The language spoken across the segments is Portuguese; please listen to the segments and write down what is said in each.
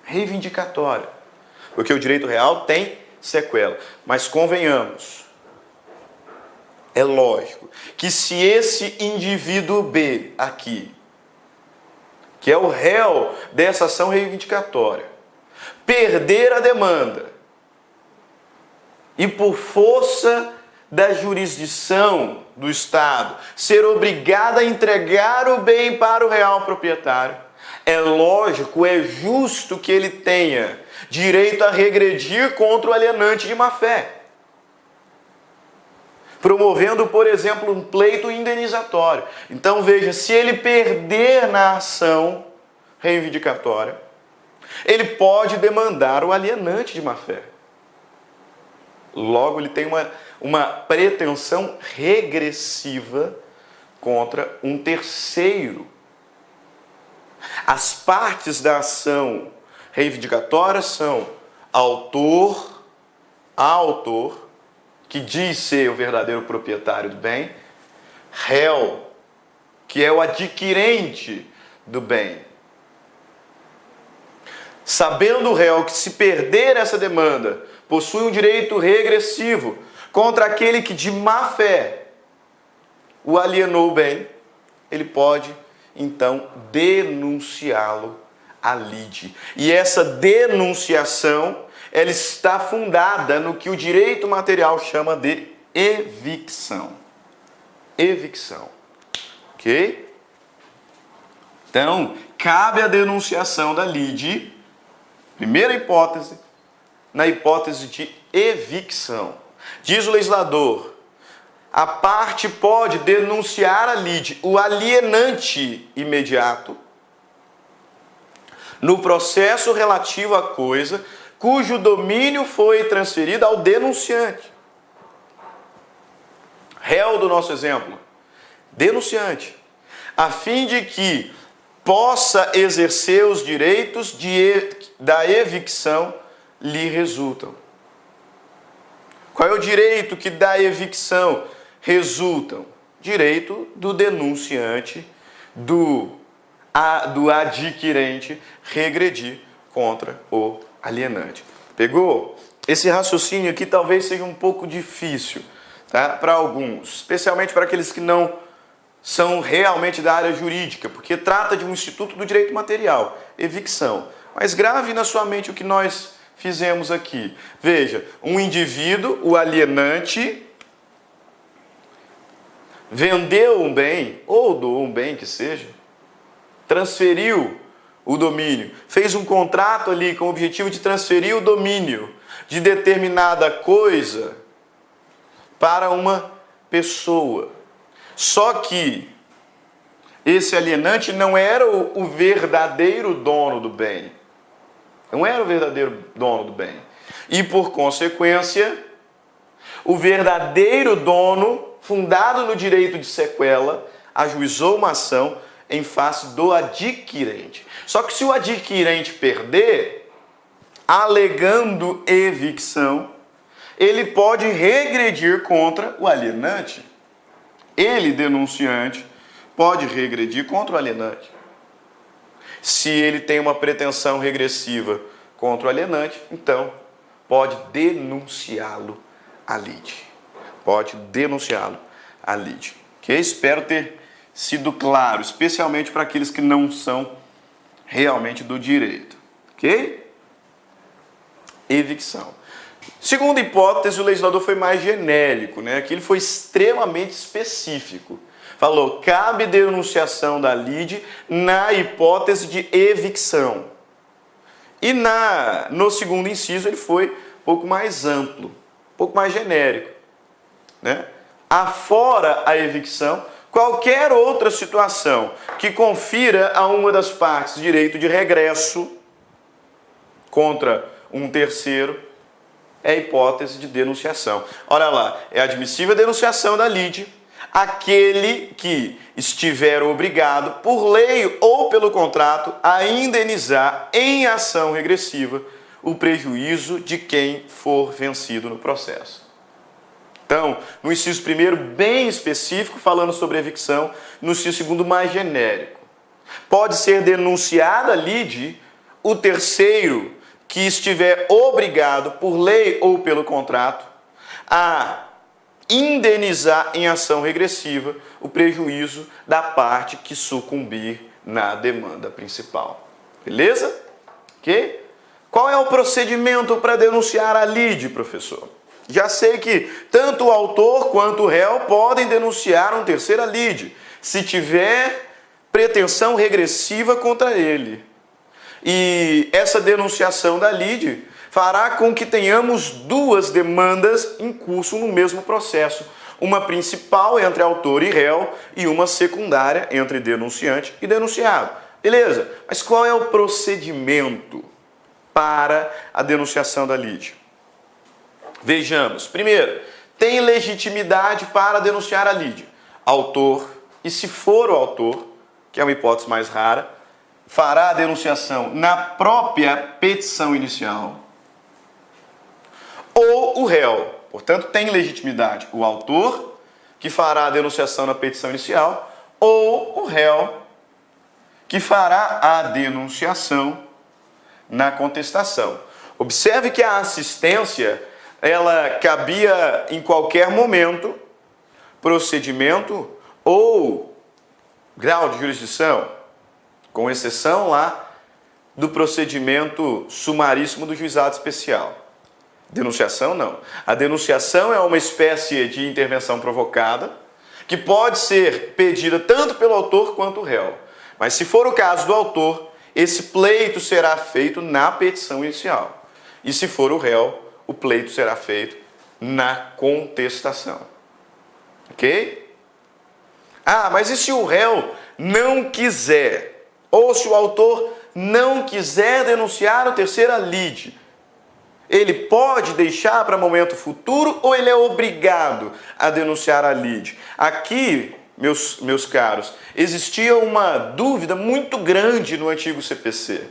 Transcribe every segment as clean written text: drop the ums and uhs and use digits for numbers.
reivindicatória. Porque o direito real tem sequela. Mas convenhamos, é lógico que se esse indivíduo B aqui, que é o réu dessa ação reivindicatória, perder a demanda e por força da jurisdição do Estado ser obrigado a entregar o bem para o real proprietário, é lógico, é justo que ele tenha direito a regredir contra o alienante de má-fé, promovendo, por exemplo, um pleito indenizatório. Então veja, se ele perder na ação reivindicatória, ele pode demandar o alienante de má-fé. Logo, ele tem uma pretensão regressiva contra um terceiro. As partes da ação reivindicatória são autor, que diz ser o verdadeiro proprietário do bem, réu, que é o adquirente do bem. Sabendo o réu que se perder essa demanda, possui um direito regressivo contra aquele que de má fé o alienou o bem, ele pode então denunciá-lo à lide. E essa denunciação, ela está fundada no que o direito material chama de evicção. Evicção. Ok? Então, cabe a denunciação da lide, primeira hipótese, na hipótese de evicção. Diz o legislador, a parte pode denunciar a lide, o alienante imediato, no processo relativo à coisa cujo domínio foi transferido ao denunciante. Réu do nosso exemplo, denunciante, a fim de que possa exercer os direitos da evicção lhe resultam. Qual é o direito que da evicção resultam? Direito do denunciante, do adquirente regredir contra o alienante. Pegou? Esse raciocínio aqui talvez seja um pouco difícil, tá? Para alguns, especialmente para aqueles que não são realmente da área jurídica, porque trata de um instituto do direito material, evicção. Mas grave na sua mente o que nós fizemos aqui. Veja, um indivíduo, o alienante, vendeu um bem, ou doou um bem que seja, transferiu o domínio, fez um contrato ali com o objetivo de transferir o domínio de determinada coisa para uma pessoa. Só que esse alienante não era o verdadeiro dono do bem. Não era o verdadeiro dono do bem. E, por consequência, o verdadeiro dono, fundado no direito de sequela, ajuizou uma ação em face do adquirente. Só que se o adquirente perder, alegando evicção, ele pode regredir contra o alienante. Ele, denunciante, pode regredir contra o alienante. Se ele tem uma pretensão regressiva contra o alienante, então pode denunciá-lo à lide. Pode denunciá-lo à lide. Ok? Espero ter sido claro, especialmente para aqueles que não são realmente do direito. Ok? Evicção. Segunda hipótese, o legislador foi mais genérico, né? Aqui ele foi extremamente específico. Falou, cabe denunciação da lide na hipótese de evicção. E no segundo inciso ele foi um pouco mais amplo, um pouco mais genérico, né? Afora a evicção, qualquer outra situação que confira a uma das partes direito de regresso contra um terceiro é a hipótese de denunciação. Olha lá, é admissível a denunciação da lide aquele que estiver obrigado, por lei ou pelo contrato, a indenizar em ação regressiva o prejuízo de quem for vencido no processo. Então, no inciso primeiro, bem específico, falando sobre evicção, no inciso segundo, mais genérico. Pode ser denunciada a lide o terceiro que estiver obrigado por lei ou pelo contrato a indenizar em ação regressiva o prejuízo da parte que sucumbir na demanda principal. Beleza? Ok? Qual é o procedimento para denunciar a lide, professor? Já sei que tanto o autor quanto o réu podem denunciar um terceiro lide, se tiver pretensão regressiva contra ele. E essa denunciação da lide fará com que tenhamos duas demandas em curso no mesmo processo. Uma principal entre autor e réu e uma secundária entre denunciante e denunciado. Beleza, mas qual é o procedimento para a denunciação da lide? Vejamos. Primeiro, tem legitimidade para denunciar a lide? Autor, e se for o autor, que é uma hipótese mais rara, fará a denunciação na própria petição inicial, ou o réu. Portanto, tem legitimidade o autor, que fará a denunciação na petição inicial, ou o réu, que fará a denunciação na contestação. Observe que a assistência, ela cabia em qualquer momento, procedimento ou grau de jurisdição, com exceção lá do procedimento sumaríssimo do juizado especial. Denunciação, não. A denunciação é uma espécie de intervenção provocada que pode ser pedida tanto pelo autor quanto o réu. Mas se for o caso do autor, esse pleito será feito na petição inicial. E se for o réu, o pleito será feito na contestação. Ok? Ah, mas e se o réu não quiser, ou se o autor não quiser denunciar o terceiro lide? Ele pode deixar para momento futuro ou ele é obrigado a denunciar a lide? Aqui, meus caros, existia uma dúvida muito grande no antigo CPC.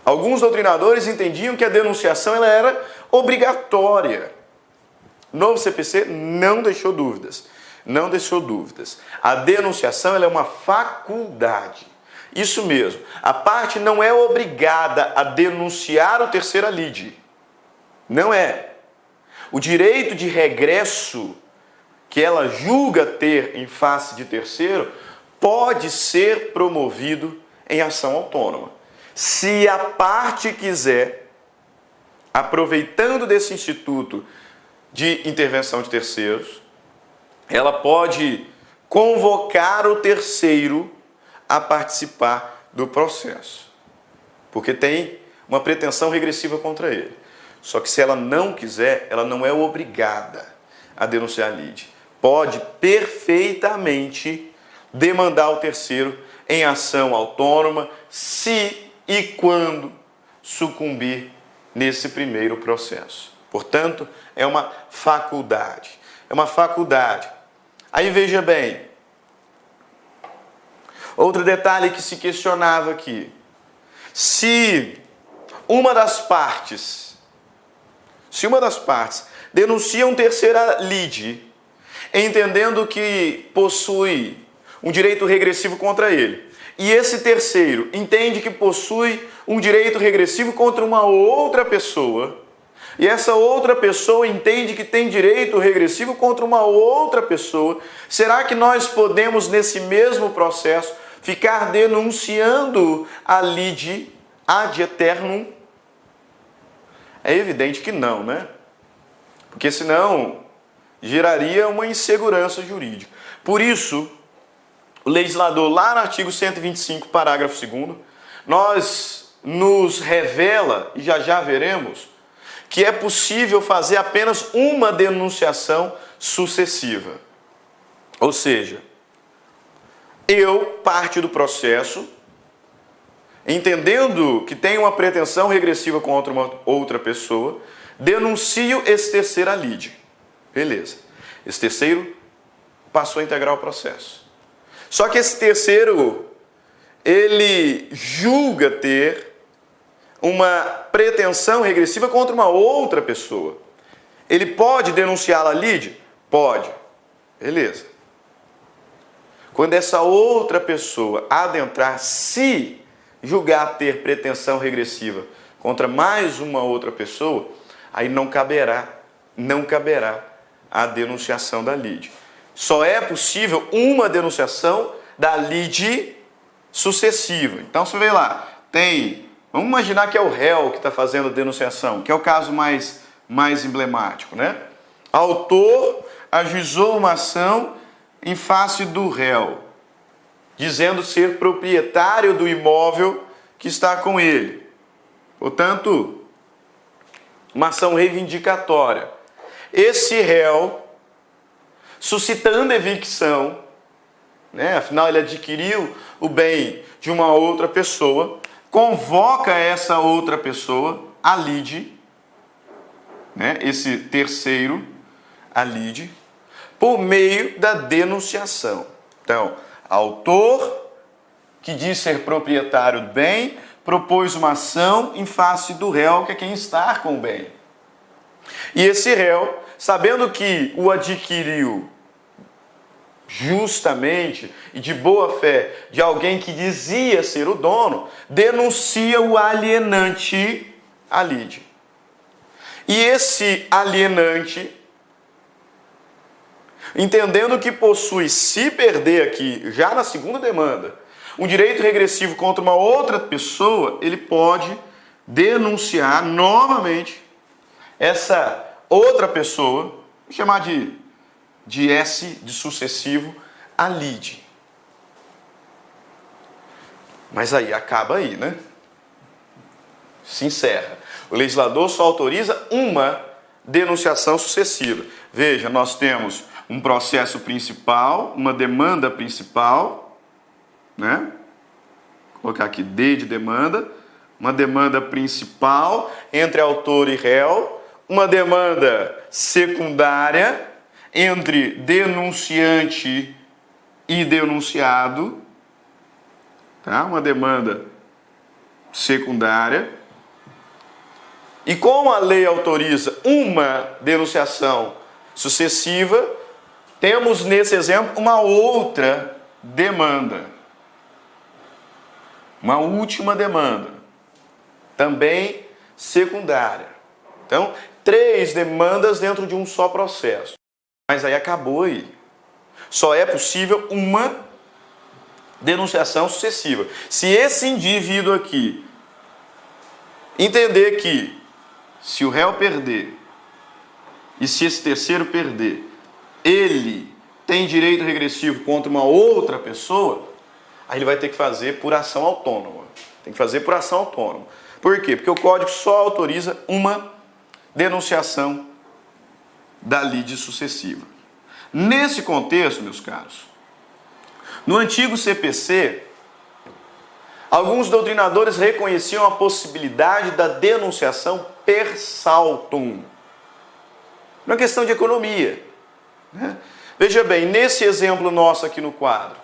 Alguns doutrinadores entendiam que a denunciação ela era obrigatória. O novo CPC não deixou dúvidas. Não deixou dúvidas. A denunciação ela é uma faculdade. Isso mesmo. A parte não é obrigada a denunciar o terceiro lide. Não é. O direito de regresso que ela julga ter em face de terceiro pode ser promovido em ação autônoma. Se a parte quiser, aproveitando desse instituto de intervenção de terceiros, ela pode convocar o terceiro a participar do processo, porque tem uma pretensão regressiva contra ele. Só que se ela não quiser, ela não é obrigada a denunciar a lide. Pode perfeitamente demandar o terceiro em ação autônoma, se e quando sucumbir nesse primeiro processo. Portanto, é uma faculdade. É uma faculdade. Aí veja bem, outro detalhe que se questionava aqui. Se uma das partes denuncia um terceiro lide, entendendo que possui um direito regressivo contra ele, e esse terceiro entende que possui um direito regressivo contra uma outra pessoa, e essa outra pessoa entende que tem direito regressivo contra uma outra pessoa, será que nós podemos, nesse mesmo processo, ficar denunciando a lide ad aeternum? É evidente que não, né? Porque senão geraria uma insegurança jurídica. Por isso, o legislador, lá no artigo 125, parágrafo 2º, nos revela, e já veremos, que é possível fazer apenas uma denunciação sucessiva. Ou seja, eu, parte do processo, entendendo que tem uma pretensão regressiva contra uma outra pessoa, denuncio esse terceiro lide. Beleza. Esse terceiro passou a integrar o processo. Só que esse terceiro, ele julga ter uma pretensão regressiva contra uma outra pessoa. Ele pode denunciá-la lide? Pode. Beleza. Quando essa outra pessoa adentrar, se julgar ter pretensão regressiva contra mais uma outra pessoa, aí não caberá a denunciação da lide. Só é possível uma denunciação da lide sucessiva. Então você vê lá, vamos imaginar que é o réu que está fazendo a denunciação, que é o caso mais emblemático, né? Autor ajuizou uma ação em face do réu, dizendo ser proprietário do imóvel que está com ele. Portanto, uma ação reivindicatória. Esse réu, suscitando evicção, né? Afinal ele adquiriu o bem de uma outra pessoa, convoca essa outra pessoa, a lide, né? Esse terceiro, a lide, por meio da denunciação. Então, autor que diz ser proprietário do bem, propôs uma ação em face do réu, que é quem está com o bem. E esse réu, sabendo que o adquiriu justamente e de boa fé de alguém que dizia ser o dono, denuncia o alienante à lide. E esse alienante, entendendo que possui, se perder aqui, já na segunda demanda, um direito regressivo contra uma outra pessoa, ele pode denunciar novamente essa outra pessoa, vou chamar de S, de sucessivo, a lide. Mas aí, acaba aí, né? Se encerra. O legislador só autoriza uma denunciação sucessiva. Veja, nós temos um processo principal, uma demanda principal, né? Vou colocar aqui D de demanda, uma demanda principal entre autor e réu, uma demanda secundária entre denunciante e denunciado, tá? Uma demanda secundária. E como a lei autoriza uma denunciação sucessiva, temos nesse exemplo uma outra demanda. Uma última demanda, também secundária. Então, 3 demandas dentro de um só processo. Mas aí acabou aí. Só é possível uma denunciação sucessiva. Se esse indivíduo aqui entender que, se o réu perder, e se esse terceiro perder, ele tem direito regressivo contra uma outra pessoa, aí ele vai ter que fazer por ação autônoma. Tem que fazer por ação autônoma. Por quê? Porque o Código só autoriza uma denunciação da lide sucessiva. Nesse contexto, meus caros, no antigo CPC, alguns doutrinadores reconheciam a possibilidade da denunciação per saltum. Uma questão de economia, né? Veja bem, nesse exemplo nosso aqui no quadro,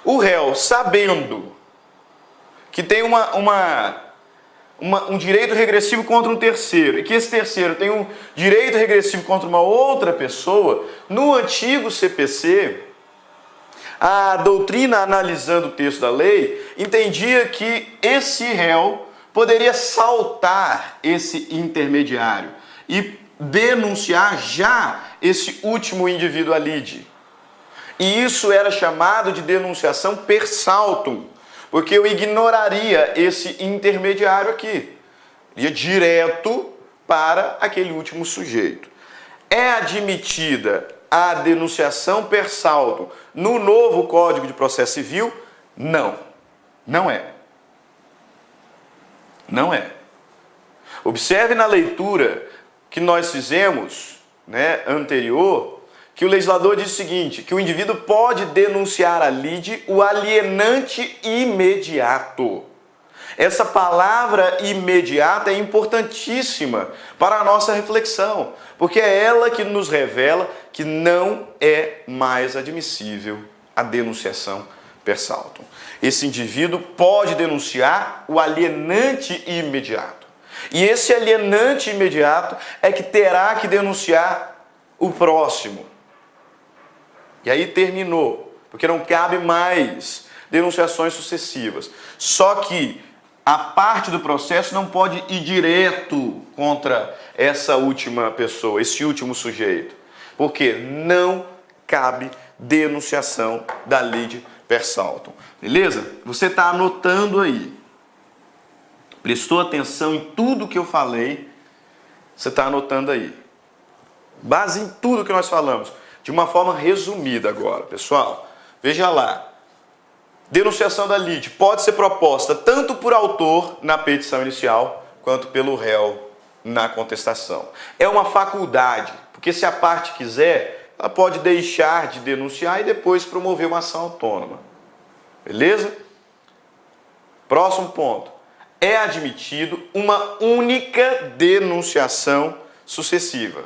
o réu, sabendo que tem um direito regressivo contra um terceiro, e que esse terceiro tem um direito regressivo contra uma outra pessoa, no antigo CPC, a doutrina, analisando o texto da lei, entendia que esse réu poderia saltar esse intermediário e denunciar já esse último indivíduo à lide. E isso era chamado de denunciação per saltum, porque eu ignoraria esse intermediário aqui. Ia direto para aquele último sujeito. É admitida a denunciação per saltum no novo Código de Processo Civil? Não. Não é. Não é. Observe na leitura que nós fizemos, né, anterior, que o legislador diz o seguinte, que o indivíduo pode denunciar à lide o alienante imediato. Essa palavra imediata é importantíssima para a nossa reflexão, porque é ela que nos revela que não é mais admissível a denunciação per saltum. Esse indivíduo pode denunciar o alienante imediato. E esse alienante imediato é que terá que denunciar o próximo. E aí terminou, porque não cabe mais denunciações sucessivas. Só que a parte do processo não pode ir direto contra essa última pessoa, esse último sujeito. Porque não cabe denunciação da lide per saltum. Beleza? Você está anotando aí. Prestou atenção em tudo que eu falei? Você está anotando aí. Base em tudo que nós falamos. De uma forma resumida agora, pessoal. Veja lá. Denunciação da lide pode ser proposta tanto por autor na petição inicial, quanto pelo réu na contestação. É uma faculdade, porque se a parte quiser, ela pode deixar de denunciar e depois promover uma ação autônoma. Beleza? Próximo ponto. É admitido uma única denunciação sucessiva.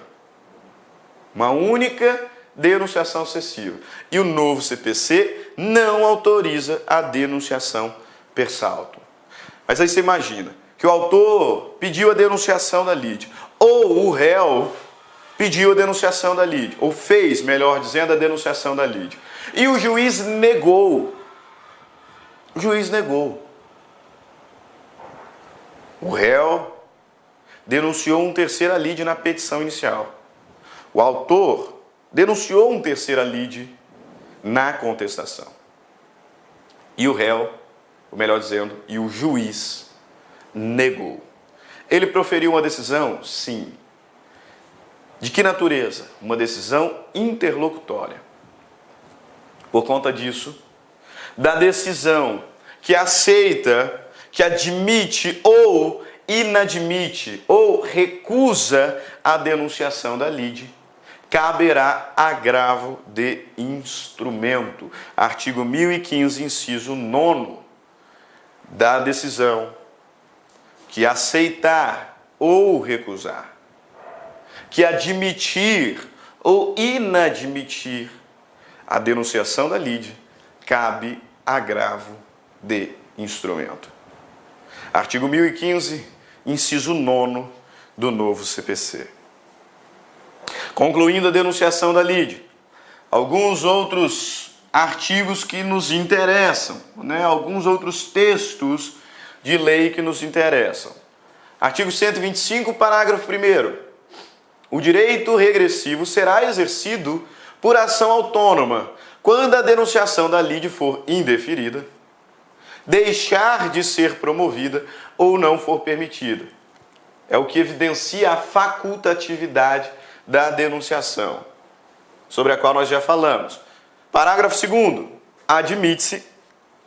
Uma única denunciação sucessiva. E o novo CPC não autoriza a denunciação per saltum. Mas aí você imagina que o autor pediu a denunciação da lide, ou o réu pediu a denunciação da lide, ou fez, melhor dizendo, a denunciação da lide. E o juiz negou. O juiz negou. O réu denunciou um terceira lide na petição inicial. O autor denunciou um terceira lide na contestação. E o réu, ou melhor dizendo, e o juiz negou. Ele proferiu uma decisão? Sim. De que natureza? Uma decisão interlocutória. Por conta disso, da decisão que aceita, que admite ou inadmite ou recusa a denunciação da lide, caberá agravo de instrumento. Artigo 1015, inciso 9 da decisão que aceitar ou recusar, que admitir ou inadmitir a denunciação da lide, cabe agravo de instrumento. Artigo 1015, inciso 9 do novo CPC. Concluindo a denunciação da lide, alguns outros artigos que nos interessam, alguns outros textos de lei que nos interessam. Artigo 125, parágrafo 1º. O direito regressivo será exercido por ação autônoma quando a denunciação da lide for indeferida, deixar de ser promovida ou não for permitida. É o que evidencia a facultatividade da denunciação, sobre a qual nós já falamos. Parágrafo 2º. Admite-se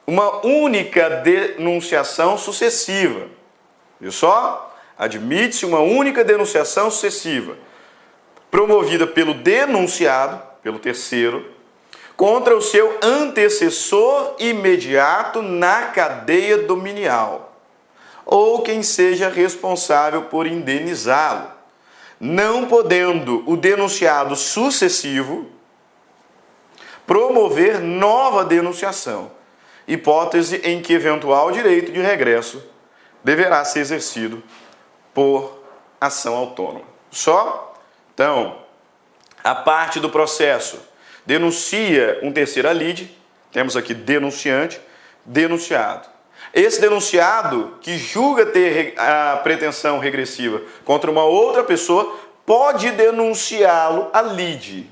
uma única denunciação sucessiva. Viu só? Admite-se uma única denunciação sucessiva, promovida pelo denunciado, pelo terceiro, contra o seu antecessor imediato na cadeia dominial, ou quem seja responsável por indenizá-lo, não podendo o denunciado sucessivo promover nova denunciação, hipótese em que eventual direito de regresso deverá ser exercido por ação autônoma. Só? Então, a parte do processo denuncia um terceira lide, temos aqui denunciante, denunciado. Esse denunciado que julga ter a pretensão regressiva contra uma outra pessoa pode denunciá-lo à lide.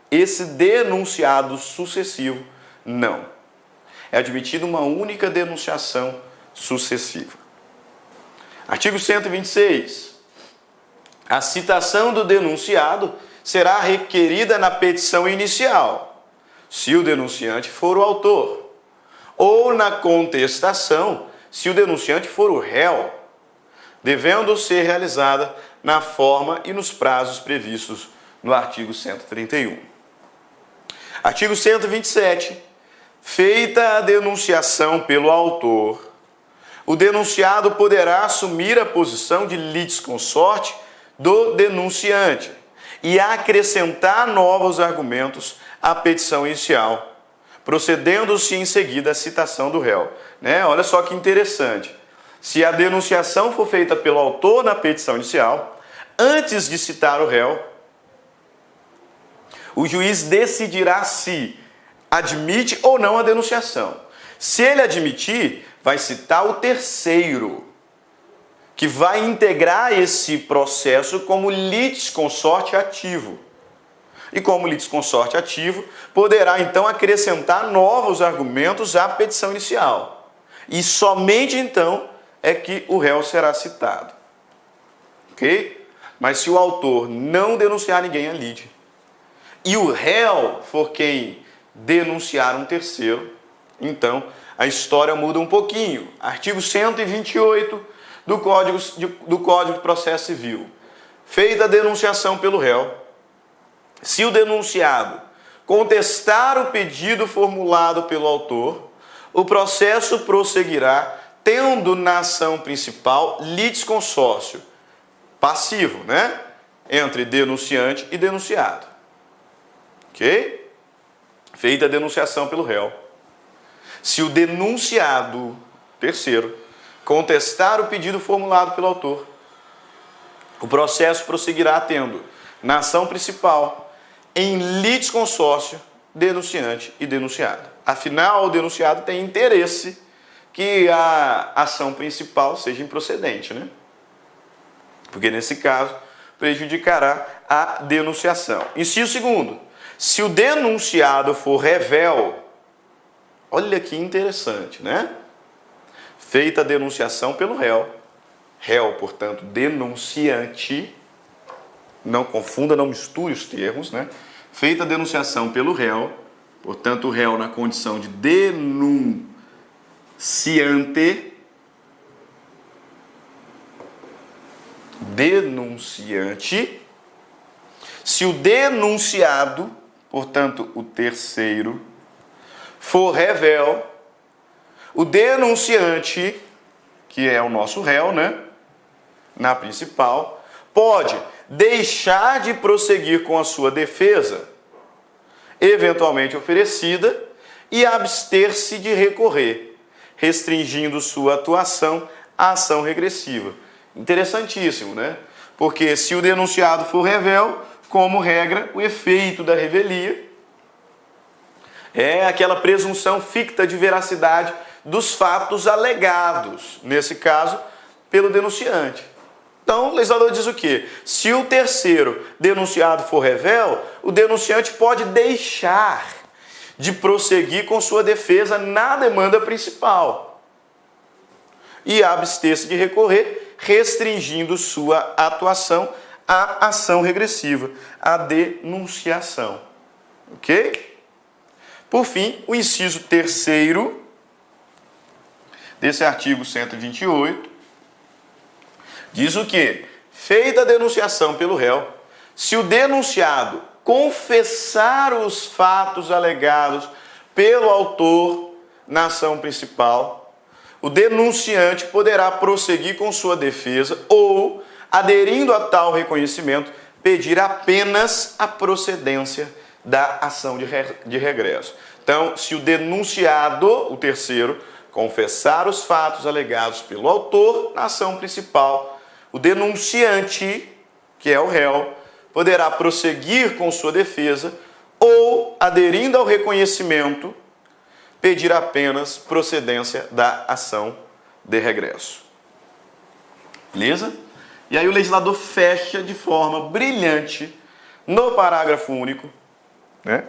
Esse denunciado sucessivo, não. É admitida uma única denunciação sucessiva. Artigo 126. A citação do denunciado será requerida na petição inicial, se o denunciante for o autor, ou na contestação, se o denunciante for o réu, devendo ser realizada na forma e nos prazos previstos no artigo 131. Artigo 127. Feita a denunciação pelo autor, o denunciado poderá assumir a posição de litisconsorte do denunciante e acrescentar novos argumentos à petição inicial, procedendo-se em seguida à citação do réu. Olha só que interessante. Se a denunciação for feita pelo autor na petição inicial, antes de citar o réu, o juiz decidirá se admite ou não a denunciação. Se ele admitir, vai citar o terceiro, que vai integrar esse processo como litisconsorte ativo. E como litisconsorte ativo, poderá então acrescentar novos argumentos à petição inicial. E somente então é que o réu será citado. Ok? Mas se o autor não denunciar ninguém à lide, e o réu for quem denunciar um terceiro, então a história muda um pouquinho. Artigo 128 do Código de Processo Civil. Feita a denunciação pelo réu, se o denunciado contestar o pedido formulado pelo autor, o processo prosseguirá tendo na ação principal litisconsórcio passivo, né? Entre denunciante e denunciado. Ok? Feita a denunciação pelo réu. Se o denunciado, terceiro, contestar o pedido formulado pelo autor, o processo prosseguirá tendo na ação principal, em litisconsórcio, denunciante e denunciado. Afinal, o denunciado tem interesse que a ação principal seja improcedente, né? Porque nesse caso prejudicará a denunciação. Inciso segundo, se o denunciado for revel, olha que interessante, né? Feita a denunciação pelo réu, portanto, denunciante, não confunda, não misture os termos, né? Feita a denunciação pelo réu, portanto, o réu na condição de denunciante, se o denunciado, portanto, o terceiro, for revel, o denunciante, que é o nosso réu, né, na principal, pode deixar de prosseguir com a sua defesa, eventualmente oferecida, e abster-se de recorrer, restringindo sua atuação à ação regressiva. Interessantíssimo, né? Porque se o denunciado for revel, como regra, o efeito da revelia é aquela presunção ficta de veracidade dos fatos alegados, nesse caso, pelo denunciante. Então, o legislador diz o quê? Se o terceiro denunciado for revel, o denunciante pode deixar de prosseguir com sua defesa na demanda principal e abster-se de recorrer, restringindo sua atuação à ação regressiva, à denunciação. Ok? Por fim, o inciso terceiro desse artigo 128 diz o quê? Feita a denunciação pelo réu, se o denunciado confessar os fatos alegados pelo autor na ação principal, o denunciante poderá prosseguir com sua defesa ou, aderindo a tal reconhecimento, pedir apenas a procedência da ação de regresso. Então, se o denunciado, o terceiro, confessar os fatos alegados pelo autor na ação principal, o denunciante, que é o réu, poderá prosseguir com sua defesa ou, aderindo ao reconhecimento, pedir apenas procedência da ação de regresso. Beleza? E aí o legislador fecha de forma brilhante no parágrafo único, né?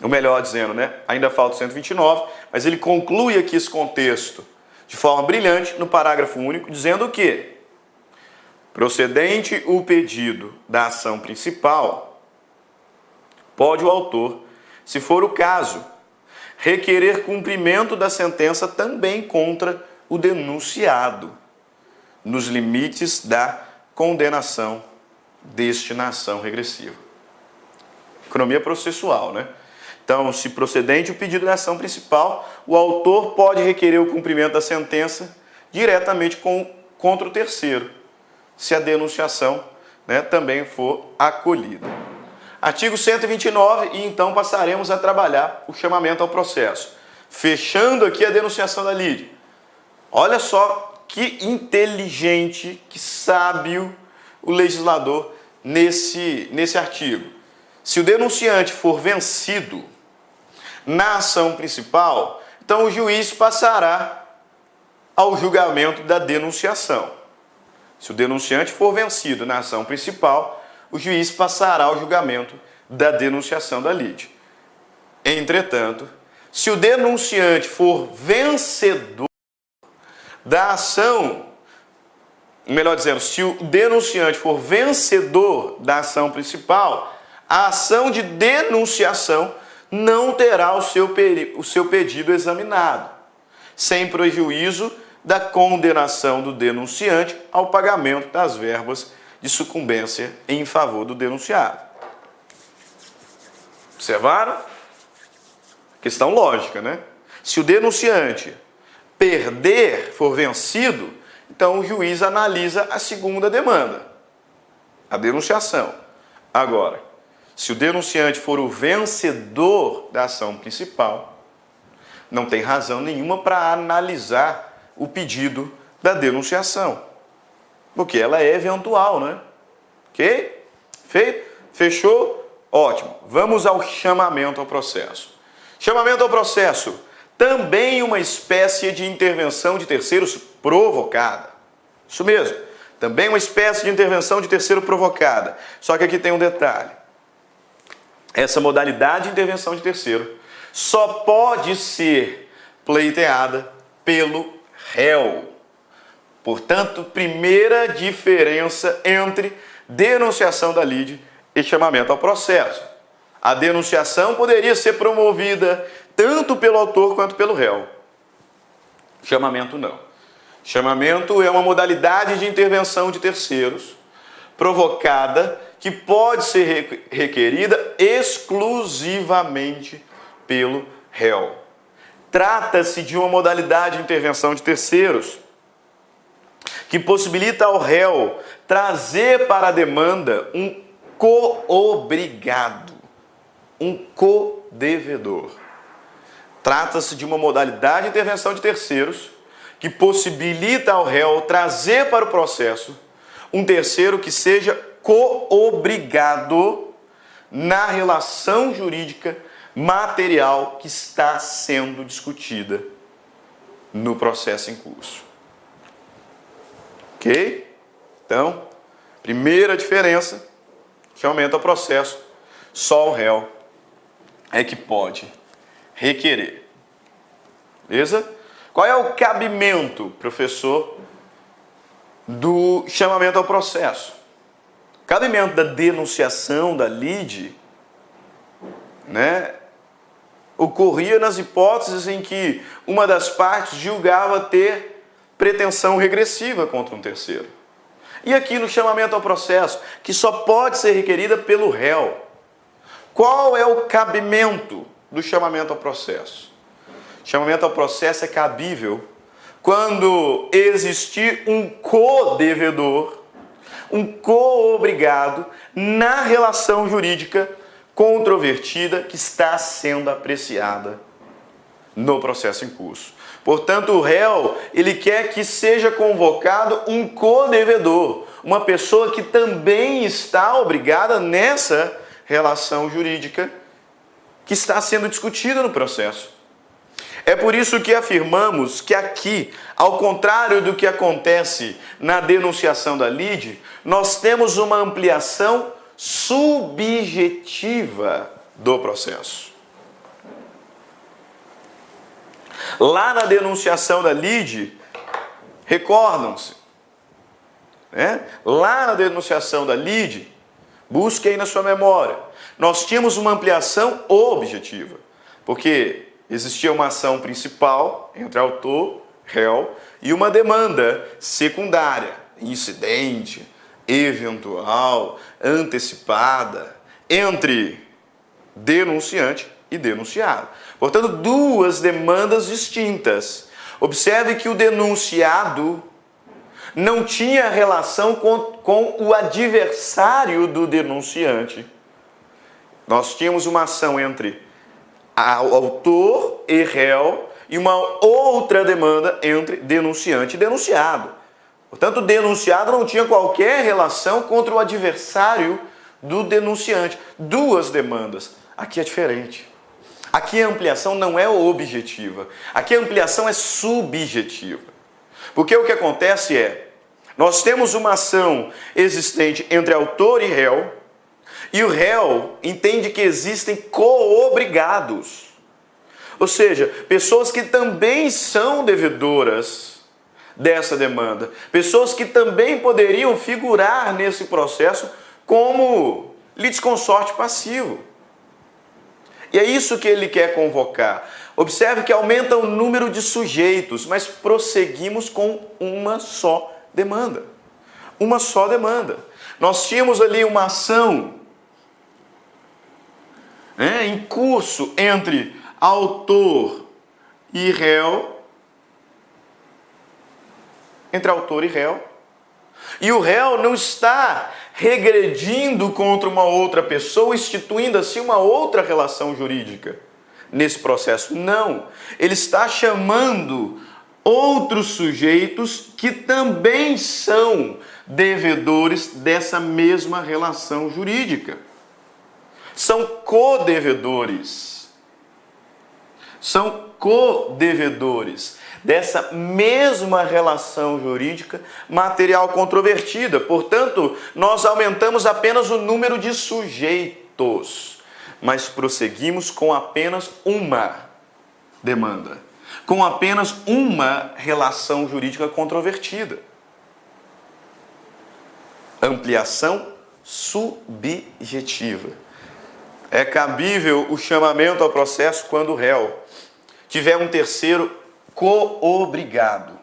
Ou melhor dizendo, né? Ainda falta o 129, mas ele conclui aqui esse contexto de forma brilhante no parágrafo único, dizendo o quê? Procedente o pedido da ação principal, pode o autor, se for o caso, requerer cumprimento da sentença também contra o denunciado, nos limites da condenação, destinação regressiva. Economia processual, né? Então, se procedente o pedido da ação principal, o autor pode requerer o cumprimento da sentença diretamente contra o terceiro, se a denunciação, né, também for acolhida. Artigo 129, e então passaremos a trabalhar o chamamento ao processo. Fechando aqui a denunciação da lide. Olha só que inteligente, que sábio o legislador nesse artigo. Se o denunciante for vencido na ação principal, então o juiz passará ao julgamento da denunciação. Se o denunciante for vencido na ação principal, o juiz passará ao julgamento da denunciação da lide. Entretanto, se o denunciante for vencedor da ação, melhor dizendo, se o denunciante for vencedor da ação principal, a ação de denunciação não terá o seu pedido examinado, sem prejuízo da condenação do denunciante ao pagamento das verbas de sucumbência em favor do denunciado. Observaram? Questão lógica, né? Se o denunciante for vencido, então o juiz analisa a segunda demanda, a denunciação. Agora, se o denunciante for o vencedor da ação principal, não tem razão nenhuma para analisar o pedido da denunciação, porque ela é eventual, né? Ok? Feito? Fechou? Ótimo. Vamos ao chamamento ao processo. Chamamento ao processo, também uma espécie de intervenção de terceiros provocada. Isso mesmo, também uma espécie de intervenção de terceiro provocada. Só que aqui tem um detalhe. Essa modalidade de intervenção de terceiro só pode ser pleiteada pelo réu. Portanto, primeira diferença entre denunciação da lide e chamamento ao processo. A denunciação poderia ser promovida tanto pelo autor quanto pelo réu. Chamamento não. Chamamento é uma modalidade de intervenção de terceiros provocada que pode ser requerida exclusivamente pelo réu. Trata-se de uma modalidade de intervenção de terceiros que possibilita ao réu trazer para a demanda um co-obrigado, um co-devedor. Trata-se de uma modalidade de intervenção de terceiros que possibilita ao réu trazer para o processo um terceiro que seja co-obrigado na relação jurídica material que está sendo discutida no processo em curso. Ok? Então, primeira diferença, chamamento ao processo, só o réu é que pode requerer. Beleza? Qual é o cabimento, professor, do chamamento ao processo? O cabimento da denunciação da lide, né, ocorria nas hipóteses em que uma das partes julgava ter pretensão regressiva contra um terceiro. E aqui no chamamento ao processo, que só pode ser requerida pelo réu. Qual é o cabimento do chamamento ao processo? Chamamento ao processo é cabível quando existir um co-devedor, um co-obrigado na relação jurídica controvertida que está sendo apreciada no processo em curso. Portanto, o réu, ele quer que seja convocado um co-devedor, uma pessoa que também está obrigada nessa relação jurídica que está sendo discutida no processo. É por isso que afirmamos que aqui, ao contrário do que acontece na denunciação da lide, nós temos uma ampliação subjetiva do processo. Lá na denunciação da lide, recordam-se, né? Lá na denunciação da lide, busque aí na sua memória, nós tínhamos uma ampliação objetiva, porque existia uma ação principal entre autor, réu, e uma demanda secundária, incidente, eventual, antecipada, entre denunciante e denunciado. Portanto, duas demandas distintas. Observe que o denunciado não tinha relação com o adversário do denunciante. Nós tínhamos uma ação entre autor e réu e uma outra demanda entre denunciante e denunciado. Portanto, o denunciado não tinha qualquer relação contra o adversário do denunciante. Duas demandas. Aqui é diferente. Aqui a ampliação não é objetiva, aqui a ampliação é subjetiva. Porque o que acontece é, nós temos uma ação existente entre autor e réu, e o réu entende que existem coobrigados. Ou seja, pessoas que também são devedoras dessa demanda, pessoas que também poderiam figurar nesse processo como litisconsorte passivo. E é isso que ele quer convocar. Observe que aumenta o número de sujeitos, mas prosseguimos com uma só demanda. Uma só demanda. Nós tínhamos ali uma ação em curso entre autor e réu, e o réu não está regredindo contra uma outra pessoa, instituindo assim uma outra relação jurídica nesse processo. Não, ele está chamando outros sujeitos que também são devedores dessa mesma relação jurídica. São codevedores. São codevedores dessa mesma relação jurídica material controvertida. Portanto, nós aumentamos apenas o número de sujeitos, mas prosseguimos com apenas uma demanda, com apenas uma relação jurídica controvertida. Ampliação subjetiva. É cabível o chamamento ao processo quando o réu tiver um terceiro coobrigado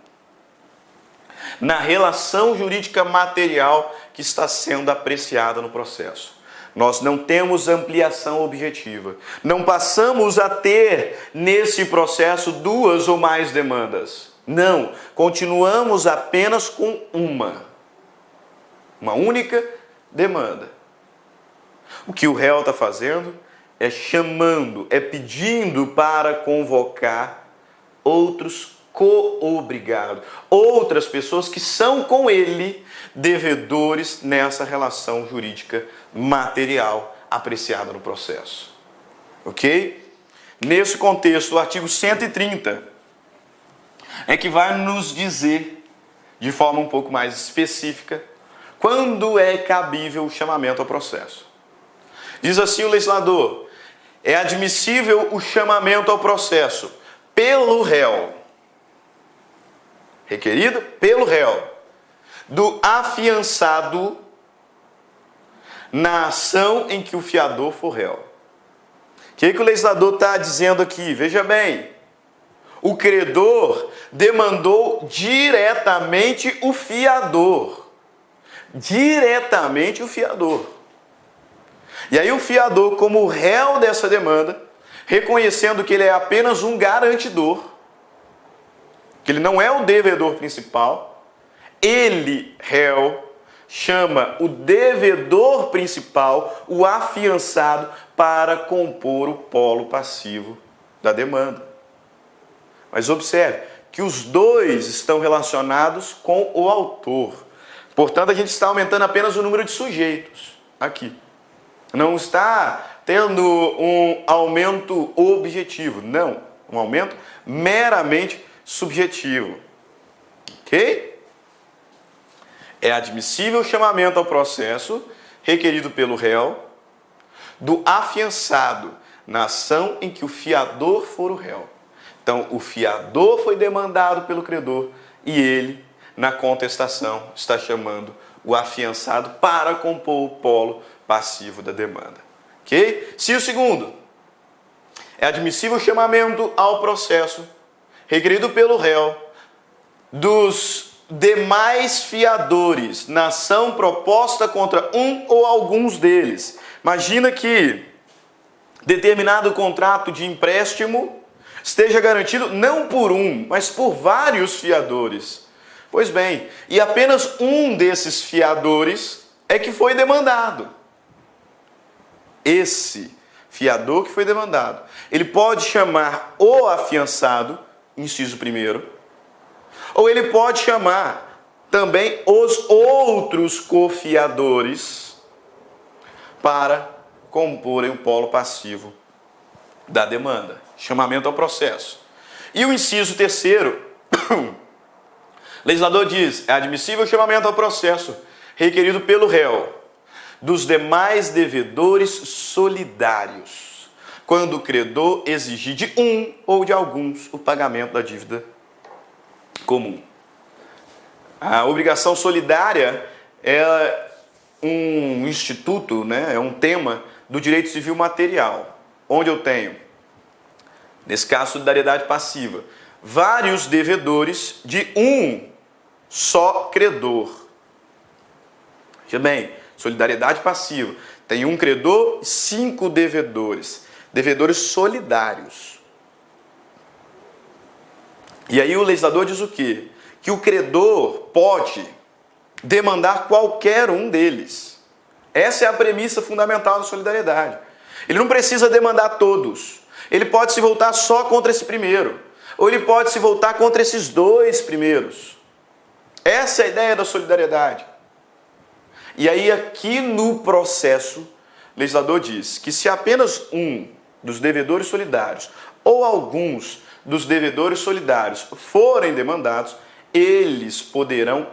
na relação jurídica material que está sendo apreciada no processo. Nós não temos ampliação objetiva. Não passamos a ter nesse processo duas ou mais demandas. Não, continuamos apenas com uma única demanda. O que o réu está fazendo é chamando, é pedindo para convocar outros coobrigados, outras pessoas que são com ele devedores nessa relação jurídica material apreciada no processo. Ok? Nesse contexto, o artigo 130 é que vai nos dizer, de forma um pouco mais específica, quando é cabível o chamamento ao processo. Diz assim o legislador: é admissível o chamamento ao processo pelo réu, requerido pelo réu, do afiançado na ação em que o fiador for réu. O que o legislador está dizendo aqui? Veja bem, o credor demandou diretamente o fiador. Diretamente o fiador. E aí o fiador, como réu dessa demanda, reconhecendo que ele é apenas um garantidor, que ele não é o devedor principal, ele, réu, chama o devedor principal, o afiançado, para compor o polo passivo da demanda. Mas observe que os dois estão relacionados com o autor. Portanto, a gente está aumentando apenas o número de sujeitos aqui. Não está tendo um aumento objetivo, não. Um aumento meramente subjetivo. Ok? É admissível o chamamento ao processo requerido pelo réu do afiançado na ação em que o fiador for o réu. Então, o fiador foi demandado pelo credor e ele, na contestação, está chamando o afiançado para compor o polo passivo da demanda. Ok? Se o segundo, é admissível o chamamento ao processo requerido pelo réu dos demais fiadores na ação proposta contra um ou alguns deles. Imagina que determinado contrato de empréstimo esteja garantido não por um, mas por vários fiadores. Pois bem, e apenas um desses fiadores é que foi demandado. Esse fiador que foi demandado, ele pode chamar o afiançado, inciso 1º, ou ele pode chamar também os outros cofiadores para comporem o polo passivo da demanda, chamamento ao processo. E o inciso terceiro, o legislador diz, é admissível o chamamento ao processo requerido pelo réu dos demais devedores solidários, quando o credor exigir de um ou de alguns o pagamento da dívida comum. A obrigação solidária é um instituto, né, é um tema do direito civil material, onde eu tenho, nesse caso, solidariedade passiva, vários devedores de um só credor. Veja bem, solidariedade passiva, tem um credor e 5 devedores, devedores solidários. E aí o legislador diz o quê? Que o credor pode demandar qualquer um deles. Essa é a premissa fundamental da solidariedade. Ele não precisa demandar todos. Ele pode se voltar só contra esse primeiro. Ou ele pode se voltar contra esses 2 primeiros. Essa é a ideia da solidariedade. E aí aqui no processo, o legislador diz que se apenas um dos devedores solidários ou alguns dos devedores solidários forem demandados, eles poderão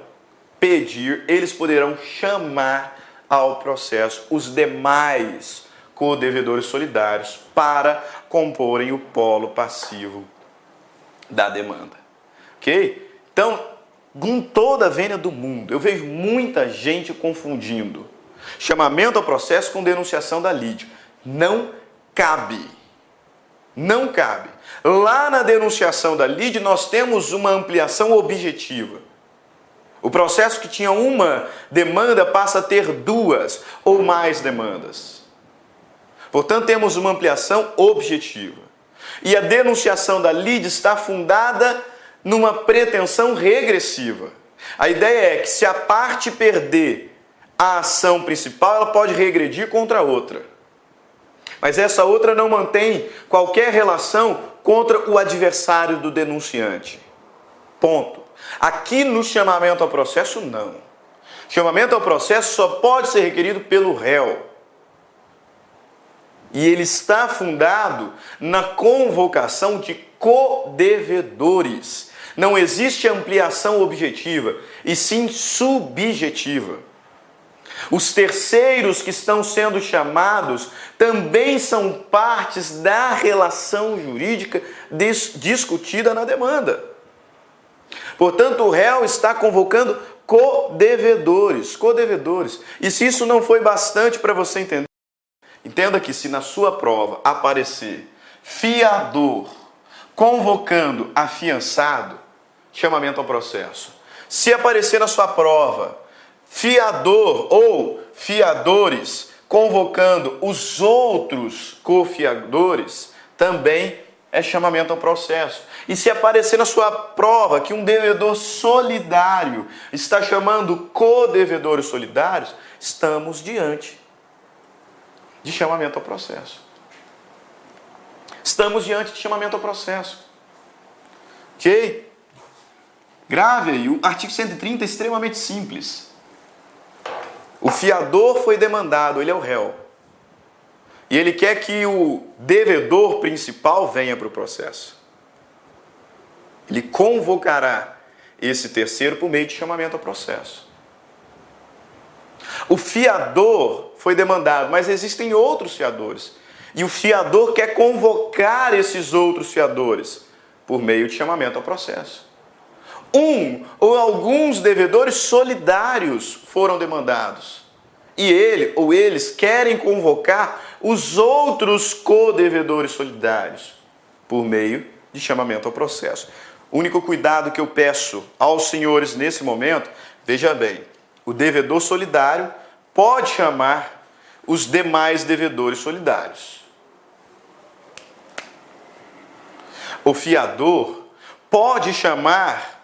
pedir, eles poderão chamar ao processo os demais co-devedores solidários para comporem o polo passivo da demanda. Ok? Então, com toda a vênia do mundo, eu vejo muita gente confundindo chamamento ao processo com denunciação da lide. Não cabe. Não cabe. Lá na denunciação da lide, nós temos uma ampliação objetiva. O processo que tinha uma demanda passa a ter 2 ou mais demandas. Portanto, temos uma ampliação objetiva. E a denunciação da lide está fundada numa pretensão regressiva. A ideia é que se a parte perder a ação principal, ela pode regredir contra a outra. Mas essa outra não mantém qualquer relação contra o adversário do denunciante. Ponto. Aqui no chamamento ao processo, não. Chamamento ao processo só pode ser requerido pelo réu. E ele está fundado na convocação de codevedores. Não existe ampliação objetiva, e sim subjetiva. Os terceiros que estão sendo chamados também são partes da relação jurídica discutida na demanda. Portanto, o réu está convocando codevedores. E se isso não foi bastante para você entender, entenda que se na sua prova aparecer fiador convocando afiançado, chamamento ao processo. Se aparecer na sua prova fiador ou fiadores convocando os outros cofiadores, também é chamamento ao processo. E se aparecer na sua prova que um devedor solidário está chamando codevedores solidários, estamos diante de chamamento ao processo. Estamos diante de chamamento ao processo. Ok? Grave aí, o artigo 130 é extremamente simples. O fiador foi demandado, ele é o réu. E ele quer que o devedor principal venha para o processo. Ele convocará esse terceiro por meio de chamamento ao processo. O fiador foi demandado, mas existem outros fiadores. E o fiador quer convocar esses outros fiadores por meio de chamamento ao processo. Um ou alguns devedores solidários foram demandados. E ele ou eles querem convocar os outros codevedores solidários por meio de chamamento ao processo. O único cuidado que eu peço aos senhores nesse momento, veja bem, o devedor solidário pode chamar os demais devedores solidários. O fiador pode chamar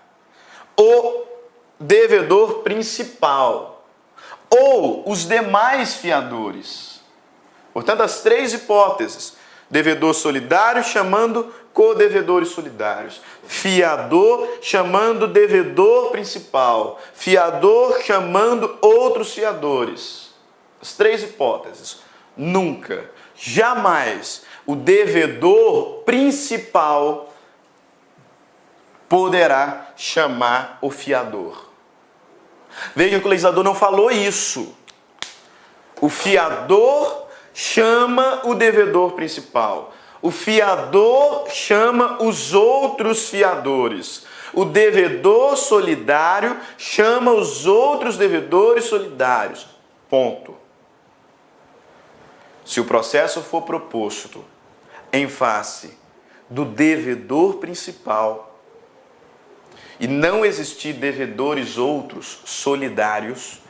o devedor principal ou os demais fiadores. Portanto, as 3 hipóteses: devedor solidário chamando codevedores solidários, fiador chamando devedor principal, fiador chamando outros fiadores. As 3 hipóteses. Nunca, jamais o devedor principal poderá chamar o fiador. Veja que o legislador não falou isso. O fiador chama o devedor principal. O fiador chama os outros fiadores. O devedor solidário chama os outros devedores solidários. Ponto. Se o processo for proposto em face do devedor principal e não existir devedores outros solidários,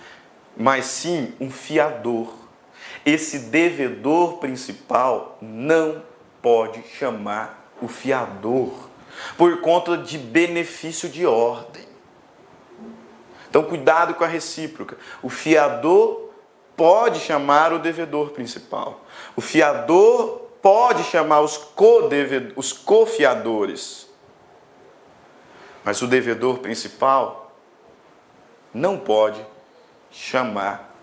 mas sim um fiador, esse devedor principal não pode chamar o fiador por conta de benefício de ordem. Então, cuidado com a recíproca. O fiador pode chamar o devedor principal. O fiador pode chamar os cofiadores. Mas o devedor principal não pode chamar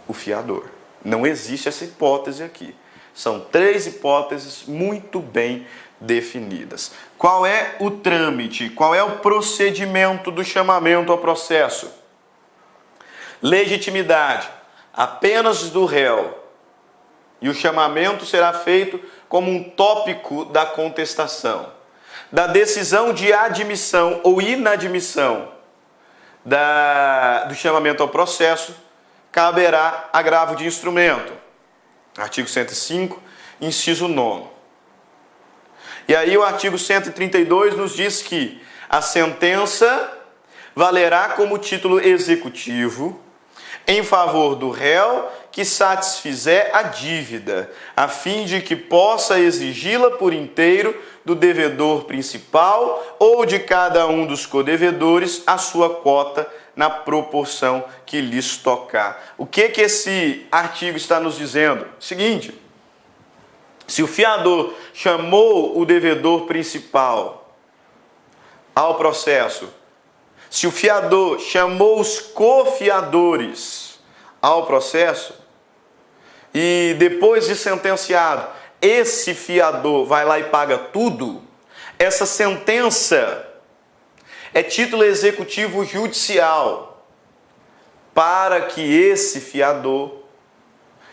o fiador. Não existe essa hipótese aqui. São 3 hipóteses muito bem definidas. Qual é o trâmite? Qual é o procedimento do chamamento ao processo? Legitimidade apenas do réu. E o chamamento será feito como um tópico da contestação. Da decisão de admissão ou inadmissão do chamamento ao processo, caberá agravo de instrumento. Artigo 105, inciso 9. E aí o artigo 132 nos diz que a sentença valerá como título executivo em favor do réu que satisfizer a dívida, a fim de que possa exigi-la por inteiro do devedor principal ou de cada um dos codevedores a sua quota na proporção que lhes tocar. O que esse artigo está nos dizendo? Seguinte: se o fiador chamou o devedor principal ao processo, se o fiador chamou os cofiadores ao processo, e depois de sentenciado, esse fiador vai lá e paga tudo, essa sentença é título executivo judicial para que esse fiador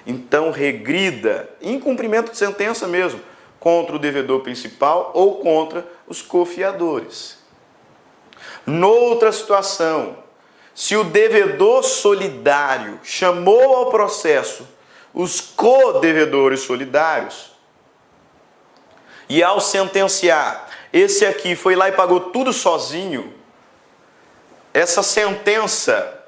então regrida, em cumprimento de sentença mesmo, contra o devedor principal ou contra os cofiadores. Noutra situação, se o devedor solidário chamou ao processo os codevedores solidários e ao sentenciar, esse aqui foi lá e pagou tudo sozinho, essa sentença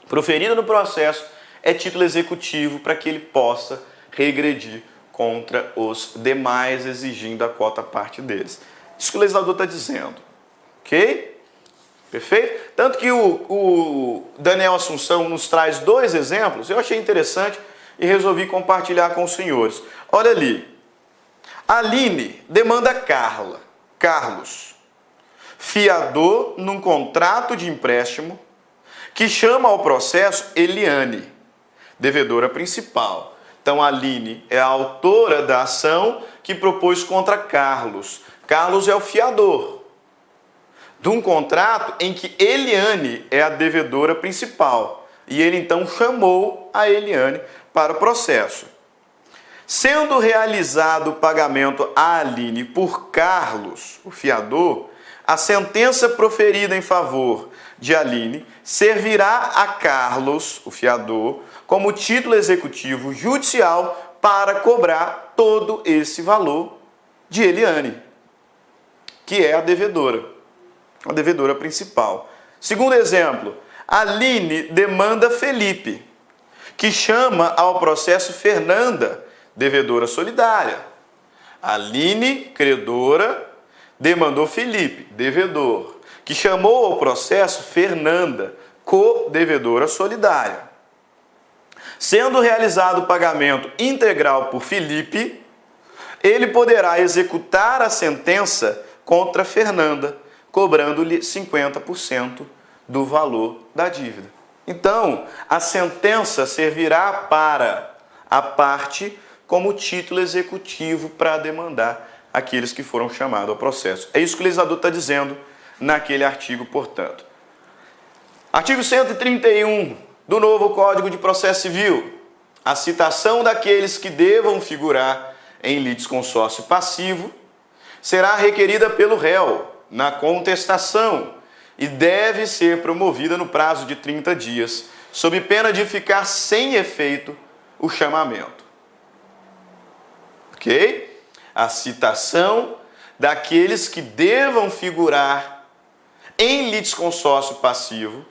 proferida no processo é título executivo para que ele possa regredir contra os demais, exigindo a quota parte deles. Isso que o legislador está dizendo. Ok? Perfeito? Tanto que o Daniel Assunção nos traz 2 exemplos, eu achei interessante e resolvi compartilhar com os senhores. Olha ali. Aline demanda Carlos, fiador num contrato de empréstimo, que chama ao processo Eliane, devedora principal. Então, Aline é a autora da ação que propôs contra Carlos. Carlos é o fiador de um contrato em que Eliane é a devedora principal. E ele, então, chamou a Eliane para o processo. Sendo realizado o pagamento a Aline por Carlos, o fiador, a sentença proferida em favor de Aline servirá a Carlos, o fiador, como título executivo judicial para cobrar todo esse valor de Eliane, que é a devedora principal. Segundo exemplo, Aline demanda Felipe, que chama ao processo Fernanda, devedora solidária. Aline, credora, demandou Felipe, devedor, que chamou ao processo Fernanda, co-devedora solidária. Sendo realizado o pagamento integral por Felipe, ele poderá executar a sentença contra Fernanda, cobrando-lhe 50% do valor da dívida. Então, a sentença servirá para a parte como título executivo para demandar aqueles que foram chamados ao processo. É isso que o legislador está dizendo naquele artigo, portanto. Artigo 131 do novo Código de Processo Civil. A citação daqueles que devam figurar em litisconsórcio passivo será requerida pelo réu na contestação e deve ser promovida no prazo de 30 dias, sob pena de ficar sem efeito o chamamento. Ok? A citação daqueles que devam figurar em litisconsórcio passivo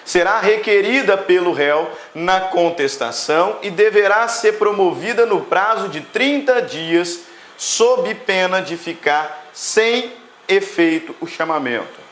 será requerida pelo réu na contestação e deverá ser promovida no prazo de 30 dias, sob pena de ficar sem efeito o chamamento.